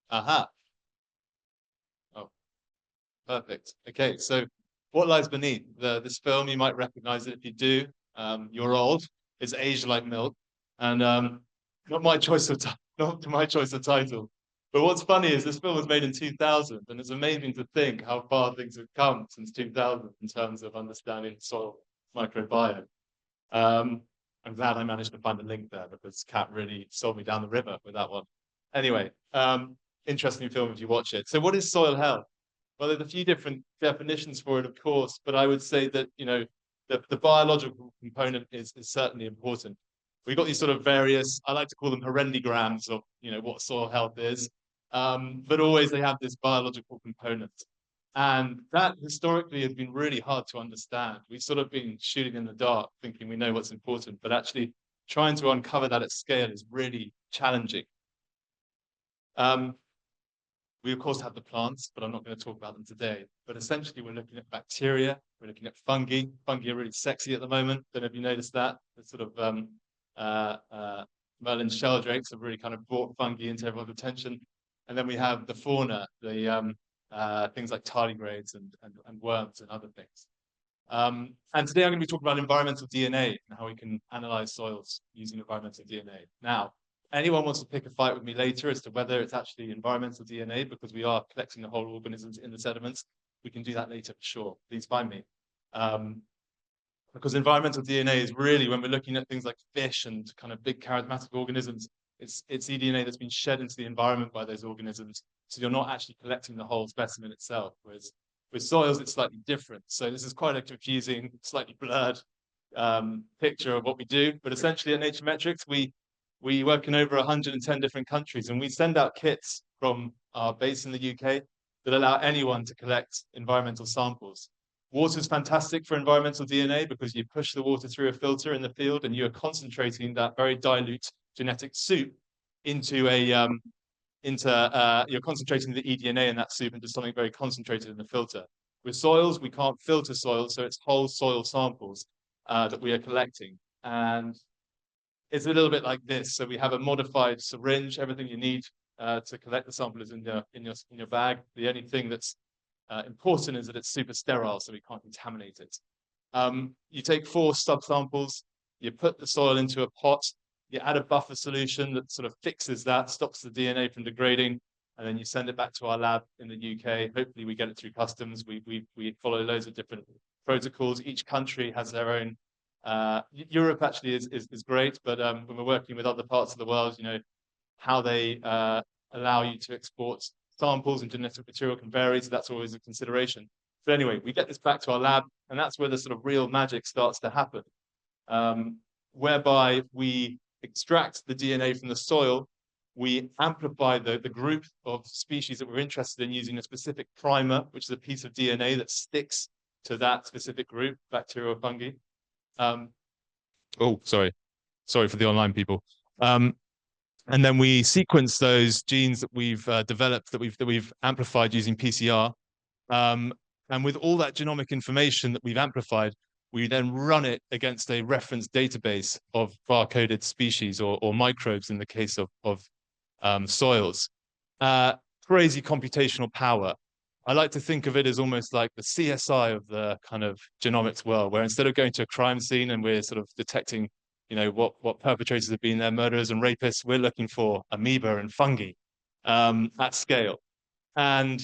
Aha. Oh, perfect. Okay, so what lies beneath this film? You might recognize it. If you do, you're old. It's aged like milk, and not my choice of not my choice of title. But what's funny is this film was made in 2000, and it's amazing to think how far things have come since 2000 in terms of understanding soil microbiome. Um, I'm glad I managed to find a link there because Kat really sold me down the river with that one. Anyway, interesting film if you watch it. So what is soil health? Well, there's a few different definitions for it, of course, but I would say that, the biological component is certainly important. We've got these sort of various, I like to call them horrendigrams of, what soil health is, but always they have this biological component. And that historically has been really hard to understand. We've sort of been shooting in the dark, thinking we know what's important, but actually trying to uncover that at scale is really challenging. We, of course, have the plants, but I'm not going to talk about them today. But essentially, we're looking at bacteria. We're looking at fungi. Fungi are really sexy at the moment. Don't know if you noticed that. The sort of Merlin's sheldrakes have really kind of brought fungi into everyone's attention. And then we have the fauna, the things like tardigrades and worms and other things. And today I'm going to be talking about environmental DNA and how we can analyze soils using environmental DNA. Now, anyone wants to pick a fight with me later as to whether it's actually environmental DNA, because we are collecting the whole organisms in the sediments, we can do that later for sure. Please find me. Because environmental DNA is really, when we're looking at things like fish and kind of big charismatic organisms, it's eDNA that's been shed into the environment by those organisms. So you're not actually collecting the whole specimen itself. Whereas with soils, it's slightly different. So this is quite a confusing, slightly blurred picture of what we do. But essentially at NatureMetrics, we work in over 110 different countries, and we send out kits from our base in the UK that allow anyone to collect environmental samples. Water is fantastic for environmental DNA because you push the water through a filter in the field and you're concentrating that very dilute genetic soup into you're concentrating the eDNA in that soup into something very concentrated in the filter. With soils, we can't filter soil, so it's whole soil samples that we are collecting. And it's a little bit like this. So we have a modified syringe. Everything you need to collect the sample is in your bag. The only thing that's important is that it's super sterile, so we can't contaminate it. You take 4 subsamples, you put the soil into a pot, you add a buffer solution that sort of fixes that, stops the DNA from degrading, and then you send it back to our lab in the UK. Hopefully we get it through customs. We follow loads of different protocols. Each country has their own. Europe actually is great, but when we're working with other parts of the world, how they allow you to export samples and genetic material can vary, so that's always a consideration. But anyway, we get this back to our lab, and that's where the sort of real magic starts to happen, whereby we extract the DNA from the soil, we amplify the group of species that we're interested in using a specific primer, which is a piece of DNA that sticks to that specific group, bacteria or fungi. Oh, sorry for the online people. And then we sequence those genes that we've developed, that we've amplified using PCR. And with all that genomic information that we've amplified, we then run it against a reference database of barcoded species or microbes in the case of soils. Crazy computational power. I like to think of it as almost like the CSI of the kind of genomics world, where instead of going to a crime scene and we're sort of detecting what perpetrators have been there, murderers and rapists, we're looking for amoeba and fungi at scale. And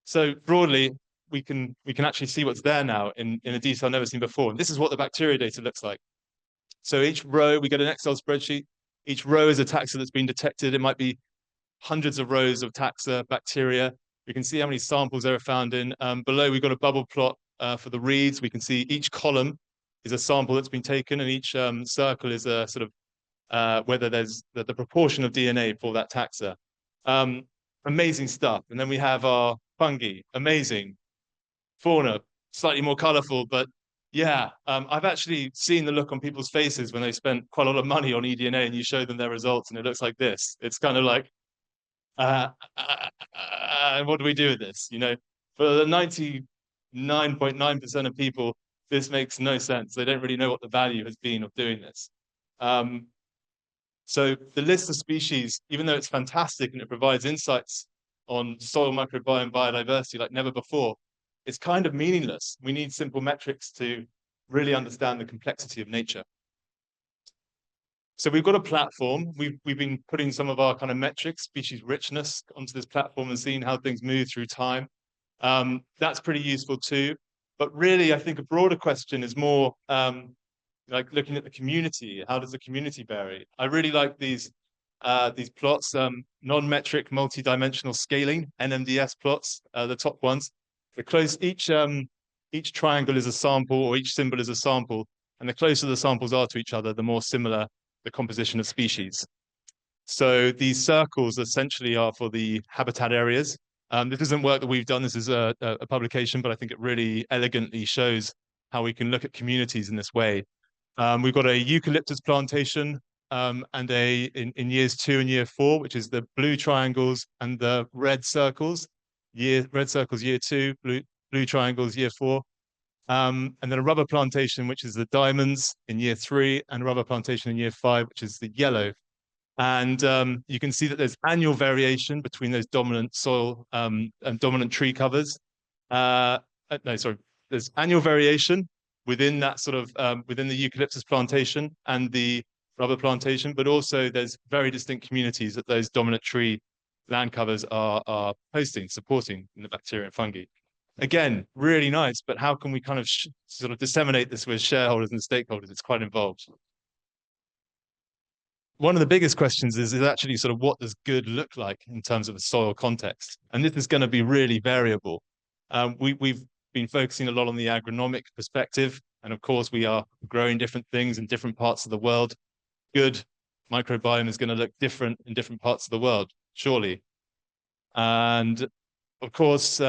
so broadly, we can actually see what's there now in a detail never seen before. And this is what the bacteria data looks like. So each row, we get an Excel spreadsheet. Each row is a taxa that's been detected. It might be hundreds of rows of taxa, bacteria. We can see how many samples there are found in. Below, we've got a bubble plot for the reads. We can see each column is a sample that's been taken, and each circle is a sort of whether there's the proportion of DNA for that taxa. Amazing stuff. And then we have our fungi, amazing. Fauna, slightly more colorful, but yeah, I've actually seen the look on people's faces when they spent quite a lot of money on eDNA and you show them their results and it looks like this. It's kind of like, what do we do with this? For the 99.9% of people, this makes no sense. They don't really know what the value has been of doing this. So the list of species, even though it's fantastic and it provides insights on soil microbiome biodiversity like never before, it's kind of meaningless. We need simple metrics to really understand the complexity of nature. So we've got a platform. We've been putting some of our kind of metrics, species richness, onto this platform and seeing how things move through time. That's pretty useful too. But really, I think a broader question is more like looking at the community. How does the community vary? I really like these plots, non-metric multi-dimensional scaling, NMDS plots, the top ones. Each triangle is a sample, or each symbol is a sample, and the closer the samples are to each other, the more similar the composition of species. So these circles essentially are for the habitat areas. This isn't work that we've done. This is a publication, but I think it really elegantly shows how we can look at communities in this way. We've got a eucalyptus plantation and in years 2 and year 4, which is the blue triangles and the red circles. Red circles year 2, blue triangles year 4. And then a rubber plantation, which is the diamonds in year 3, and a rubber plantation in year 5, which is the yellow. And you can see that there's annual variation between those dominant soil and dominant tree covers. There's annual variation within that sort of within the eucalyptus plantation and the rubber plantation, but also there's very distinct communities that those dominant tree land covers are supporting in the bacteria and fungi. Again, really nice, but how can we kind of sort of disseminate this with shareholders and stakeholders? It's quite involved. One of the biggest questions is actually sort of what does good look like in terms of a soil context? And this is going to be really variable. We've been focusing a lot on the agronomic perspective, and of course we are growing different things in different parts of the world. Good microbiome is going to look different in different parts of the world, surely. And of course,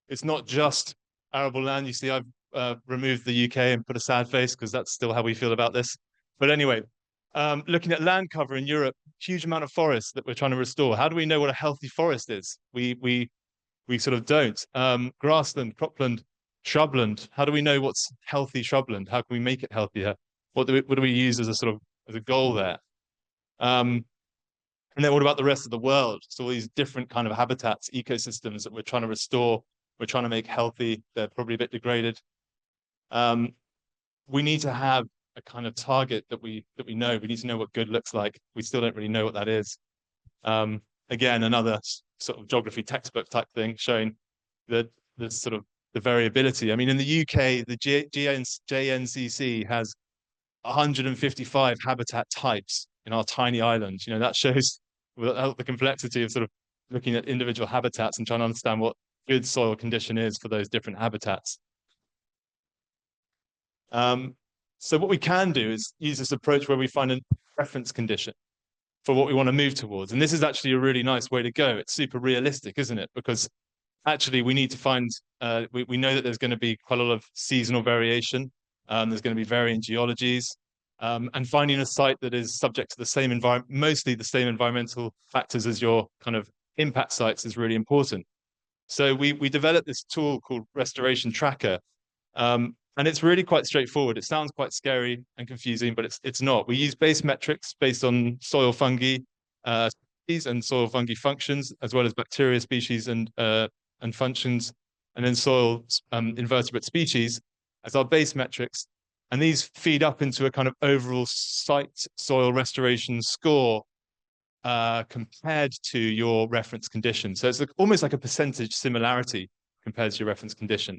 it's not just arable land. You see, I've removed the UK and put a sad face because that's still how we feel about this. But anyway, looking at land cover in Europe, huge amount of forest that we're trying to restore. How do we know what a healthy forest is? We sort of don't. Grassland, cropland, shrubland. How do we know what's healthy shrubland? How can we make it healthier? What do we use as a sort of as a goal there? And then what about the rest of the world? So all these different kind of habitats, ecosystems that we're trying to restore, we're trying to make healthy. They're probably a bit degraded. We need to have a kind of target that we know. We need to know what good looks like. We still don't really know what that is. Again, another sort of geography textbook type thing showing the sort of the variability. I mean, in the UK, the JNCC has 155 habitat types in our tiny island. You know, that shows the complexity of sort of looking at individual habitats and trying to understand what good soil condition is for those different habitats. So what we can do is use this approach where we find a reference condition for what we want to move towards. And this is actually a really nice way to go. It's super realistic, isn't it? Because actually we need to find, we know that there's going to be quite a lot of seasonal variation. There's going to be varying geologies. And finding a site that is subject to the same environment, mostly the same environmental factors as your kind of impact sites is really important. So we developed this tool called Restoration Tracker. And it's really quite straightforward. It sounds quite scary and confusing, but it's not. We use base metrics based on soil fungi species and soil fungi functions, as well as bacteria species and functions, and then soil invertebrate species as our base metrics. And these feed up into a kind of overall site soil restoration score compared to your reference condition. So it's almost like a percentage similarity compared to your reference condition.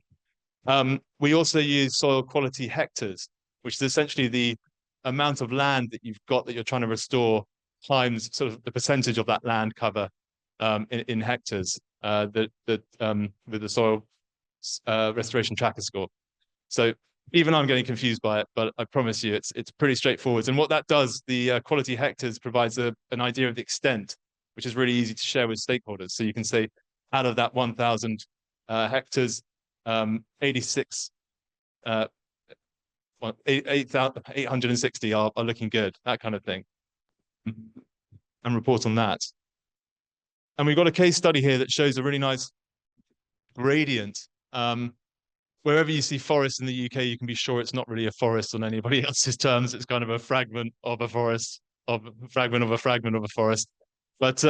We also use soil quality hectares, which is essentially the amount of land that you've got that you're trying to restore times sort of the percentage of that land cover in hectares with the soil restoration tracker score. So even I'm getting confused by it, but I promise you it's pretty straightforward. And what that does, the quality hectares provides an idea of the extent, which is really easy to share with stakeholders. So you can say out of that 1,000 hectares, 86, 860 are looking good, that kind of thing, and report on that. And we've got a case study here that shows a really nice gradient. Wherever you see forest in the UK, you can be sure it's not really a forest on anybody else's terms. It's kind of a fragment of a forest. a fragment of a forest. But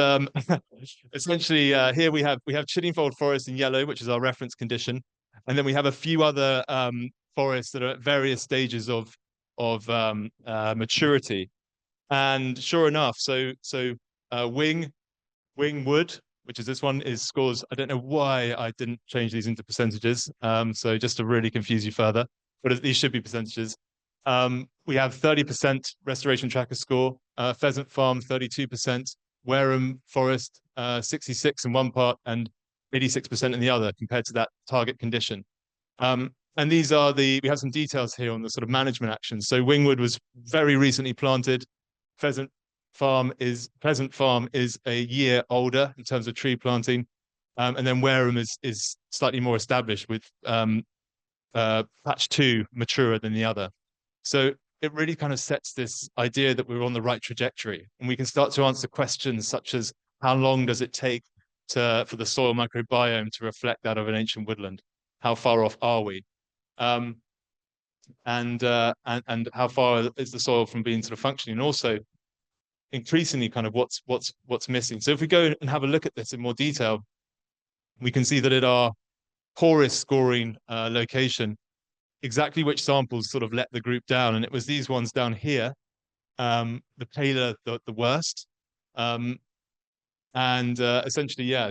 essentially, here we have Chiddingfold Forest in yellow, which is our reference condition, and then we have a few other forests that are at various stages of maturity. And sure enough, Wing Wood, which is this one, is scores. I don't know why I didn't change these into percentages. So just to really confuse you further, but these should be percentages. We have 30% restoration tracker score, Pheasant Farm 32%, Wareham Forest 66 in one part and 86% in the other compared to that target condition. And these are we have some details here on the sort of management actions. So Wingwood was very recently planted. Pheasant Farm is a year older in terms of tree planting. And then Wareham is slightly more established with patch 2 maturer than the other. So it really kind of sets this idea that we're on the right trajectory, and we can start to answer questions such as how long does it take for the soil microbiome to reflect that of an ancient woodland? How far off are we? And how far is the soil from being sort of functioning? And also, increasingly, kind of what's missing. So if we go and have a look at this in more detail, we can see that at our poorest scoring location, exactly which samples sort of let the group down, and it was these ones down here, the paler the worst, and essentially, yeah,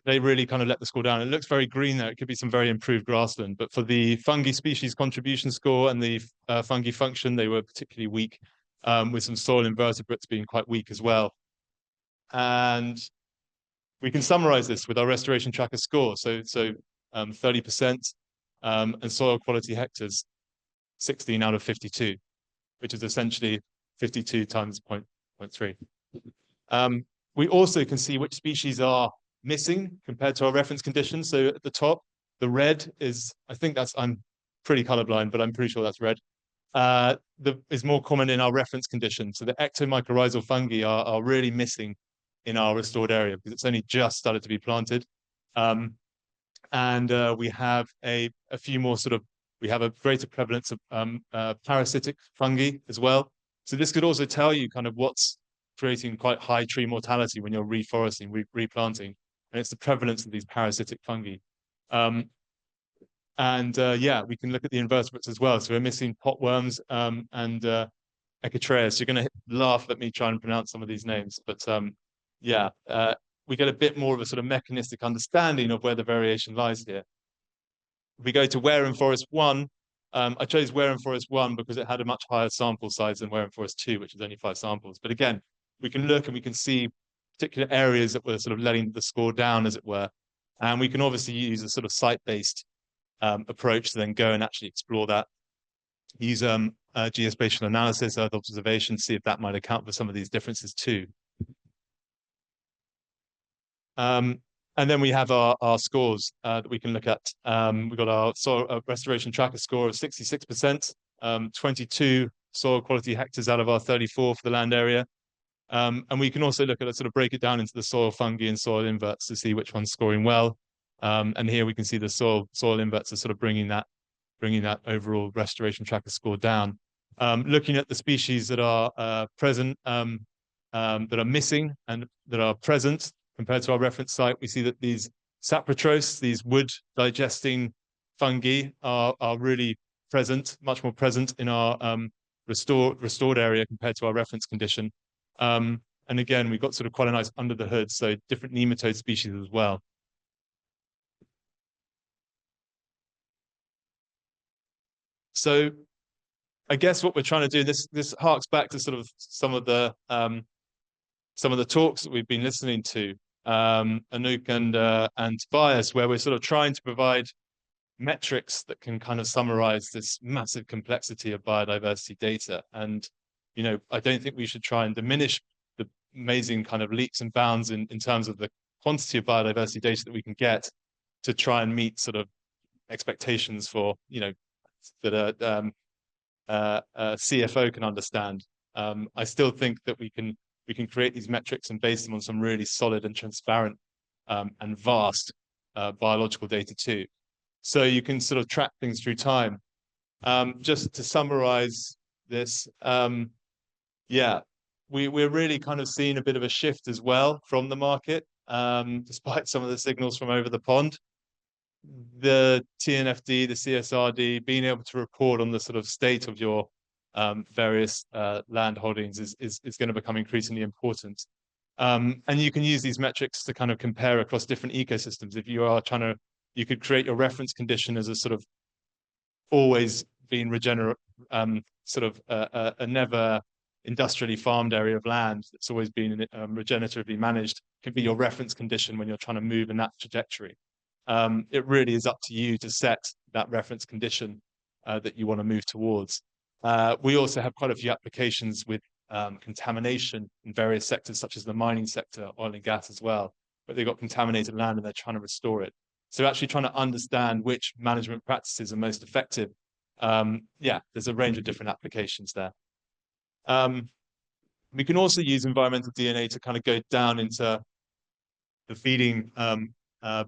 they really kind of let the score down. It looks very green there. It could be some very improved grassland, but for the fungi species contribution score and the fungi function, they were particularly weak, with some soil invertebrates being quite weak as well. And we can summarize this with our restoration tracker score. So 30%, and soil quality hectares, 16 out of 52, which is essentially 52 times 0.3. We also can see which species are missing compared to our reference conditions. So at the top, the red is, I'm pretty colorblind, but I'm pretty sure that's red. Is more common in our reference condition. So the ectomycorrhizal fungi are really missing in our restored area because it's only just started to be planted. And we have a few more we have a greater prevalence of parasitic fungi as well. So this could also tell you kind of what's creating quite high tree mortality when you're reforesting, replanting, and it's the prevalence of these parasitic fungi. Yeah, we can look at the invertebrates as well. So we're missing potworms and Echinacea. You're going to laugh at me trying to pronounce some of these names, but yeah, we get a bit more of a sort of mechanistic understanding of where the variation lies here. If we go to Wareham Forest 1, I chose Wareham Forest 1 because it had a much higher sample size than Wareham Forest 2, which is only 5 samples. But again, we can look and we can see particular areas that were sort of letting the score down, as it were. And we can obviously use a sort of site-based approach to then go and actually explore that. Use geospatial analysis, Earth observation, see if that might account for some of these differences too. And then we have our scores that we can look at. We've got our soil restoration tracker score of 66%, 22 soil quality hectares out of our 34 for the land area. And we can also look at it, sort of break it down into the soil fungi and soil inverts to see which one's scoring well. And here we can see the soil inverts are sort of bringing that overall restoration tracker score down. Looking at the species that are present, that are missing and that are present compared to our reference site, we see that these saprotropes, these wood digesting fungi, are really present, much more present in our restored area compared to our reference condition. And again, we've got sort of quite a nice under the hood, so different nematode species as well. So I guess what we're trying to do, this harks back to sort of some of the talks that we've been listening to, Anouk and Tobias, where we're sort of trying to provide metrics that can kind of summarize this massive complexity of biodiversity data. And, you know, I don't think we should try and diminish the amazing kind of leaps and bounds in terms of the quantity of biodiversity data that we can get to try and meet sort of expectations for, you know, that a CFO can understand. I still think that we can create these metrics and base them on some really solid and transparent and vast biological data too. So you can sort of track things through time. Just to summarize this, yeah, we're really kind of seeing a bit of a shift as well from the market, despite some of the signals from over the pond. The TNFD, the CSRD, being able to report on the sort of state of your various land holdings is going to become increasingly important. And you can use these metrics to kind of compare across different ecosystems. If you are trying to, you could create your reference condition as a sort of always being regenerate, sort of a never industrially farmed area of land that's always been regeneratively managed, could be your reference condition when you're trying to move in that trajectory. It really is up to you to set that reference condition that you want to move towards. We also have quite a few applications with contamination in various sectors, such as the mining sector, oil and gas as well, but they've got contaminated land and they're trying to restore it. So actually trying to understand which management practices are most effective. Yeah, there's a range of different applications there. We can also use environmental DNA to kind of go down into the feeding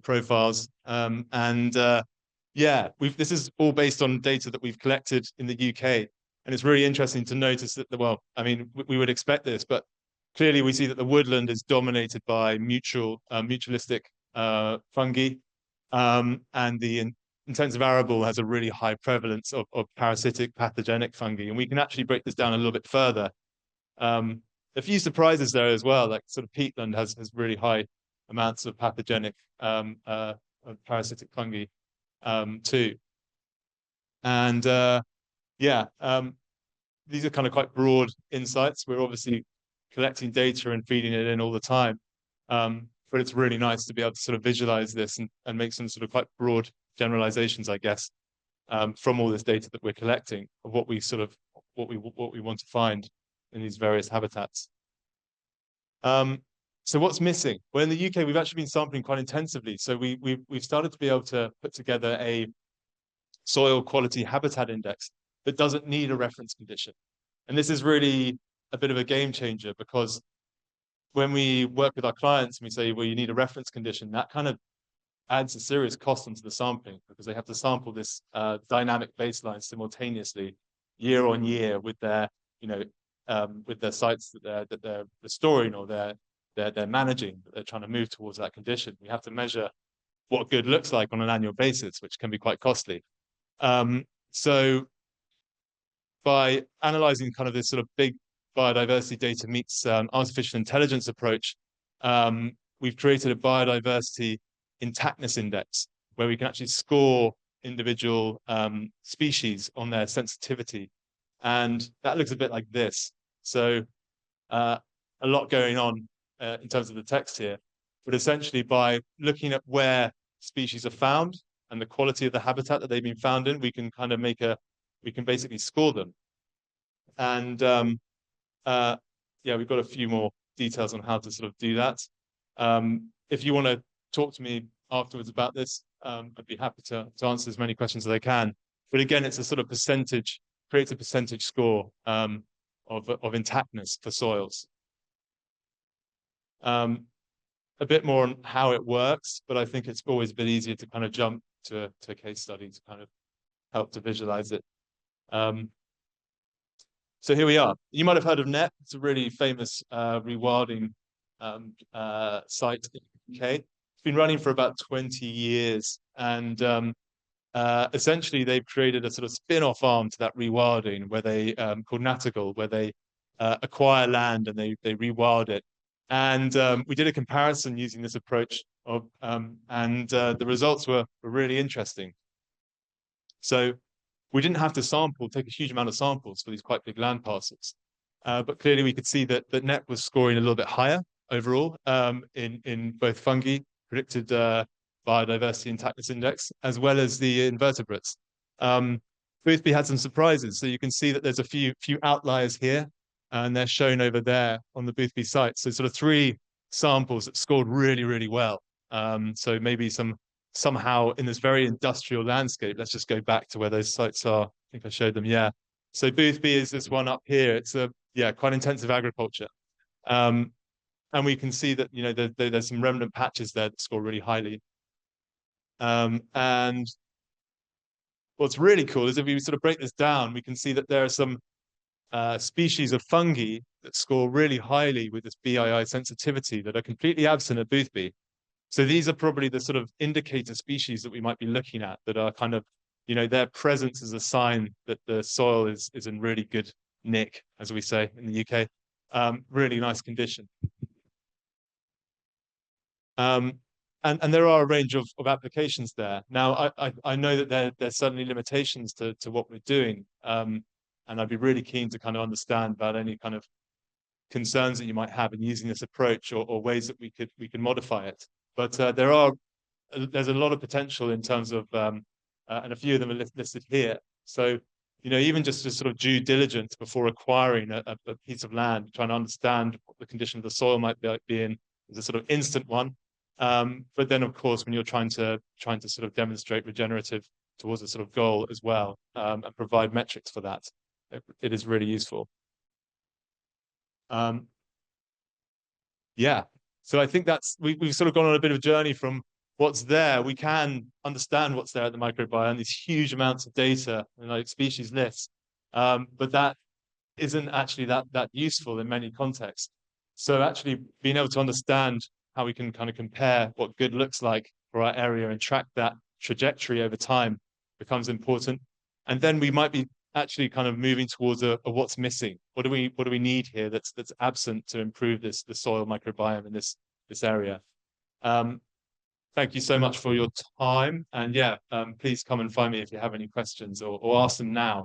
profiles. Yeah, this is all based on data that we've collected in the UK. And it's really interesting to notice that, well, I mean, we would expect this, but clearly we see that the woodland is dominated by mutualistic fungi. And the intensive arable has a really high prevalence of parasitic pathogenic fungi. And we can actually break this down a little bit further. A few surprises there as well, like sort of peatland has really high amounts of pathogenic of parasitic fungi too. And yeah, these are kind of quite broad insights. We're obviously collecting data and feeding it in all the time. But it's really nice to be able to sort of visualize this and make some sort of quite broad generalizations, I guess, from all this data that we're collecting of what we want to find in these various habitats. So what's missing? Well, in the UK, we've actually been sampling quite intensively. So we've started to be able to put together a soil quality habitat index that doesn't need a reference condition. And this is really a bit of a game changer, because when we work with our clients and we say, well, you need a reference condition, that kind of adds a serious cost onto the sampling, because they have to sample this dynamic baseline simultaneously year on year with their, with their sites that they're restoring or they're managing, that they're trying to move towards that condition. We have to measure what good looks like on an annual basis, which can be quite costly. So by analyzing kind of this sort of big biodiversity data meets artificial intelligence approach, we've created a biodiversity intactness index where we can actually score individual species on their sensitivity. And that looks a bit like this. So a lot going on in terms of the text here, but essentially by looking at where species are found and the quality of the habitat that they've been found in, we can kind of we can basically score them. And yeah, we've got a few more details on how to sort of do that. If you want to talk to me afterwards about this, I'd be happy to answer as many questions as I can. But again, it's a sort of percentage, creates a percentage score of intactness for soils. A bit more on how it works, but I think it's always a bit easier to kind of jump to a case study to kind of help to visualize it. So here we are. You might have heard of NEP. It's a really famous rewilding site in the UK. It's been running for about 20 years. And essentially, they've created a sort of spin-off arm to that rewilding where they called Natagal, where they acquire land and they rewild it. And we did a comparison using this approach and the results were really interesting. So we didn't have to take a huge amount of samples for these quite big land parcels. But clearly we could see that NEP was scoring a little bit higher overall in both fungi, predicted biodiversity intactness index, as well as the invertebrates. Boothby had some surprises. So you can see that there's a few outliers here, and they're shown over there on the Boothby site. So sort of 3 samples that scored really, really well. So maybe somehow in this very industrial landscape, let's just go back to where those sites are. I think I showed them, yeah. So Boothby is this one up here. It's quite intensive agriculture. And we can see that, there's some remnant patches there that score really highly. And what's really cool is if we sort of break this down, we can see that there are some species of fungi that score really highly with this BII sensitivity that are completely absent at Boothby. So these are probably the sort of indicator species that we might be looking at that are kind of, you know, their presence is a sign that the soil is in really good nick, as we say in the UK. Really nice condition. And there are a range of applications there. Now, I know that there's certainly limitations to what we're doing. And I'd be really keen to kind of understand about any kind of concerns that you might have in using this approach, or ways that we can modify it. But there's a lot of potential in terms of, and a few of them are listed here. So, you know, even just sort of due diligence before acquiring a piece of land, trying to understand what the condition of the soil might be in, is a sort of instant one. But then, of course, when you're trying to sort of demonstrate regenerative towards a sort of goal as well, and provide metrics for that, it is really useful. Yeah, so I think we've sort of gone on a bit of a journey from what's there. We can understand what's there at the microbiome, these huge amounts of data and like species lists, but that isn't actually that useful in many contexts. So actually being able to understand how we can kind of compare what good looks like for our area and track that trajectory over time becomes important. And then we might be actually kind of moving towards a what's missing. What do we need here that's absent to improve the soil microbiome in this area? Thank you so much for your time. And yeah, please come and find me if you have any questions, or ask them now.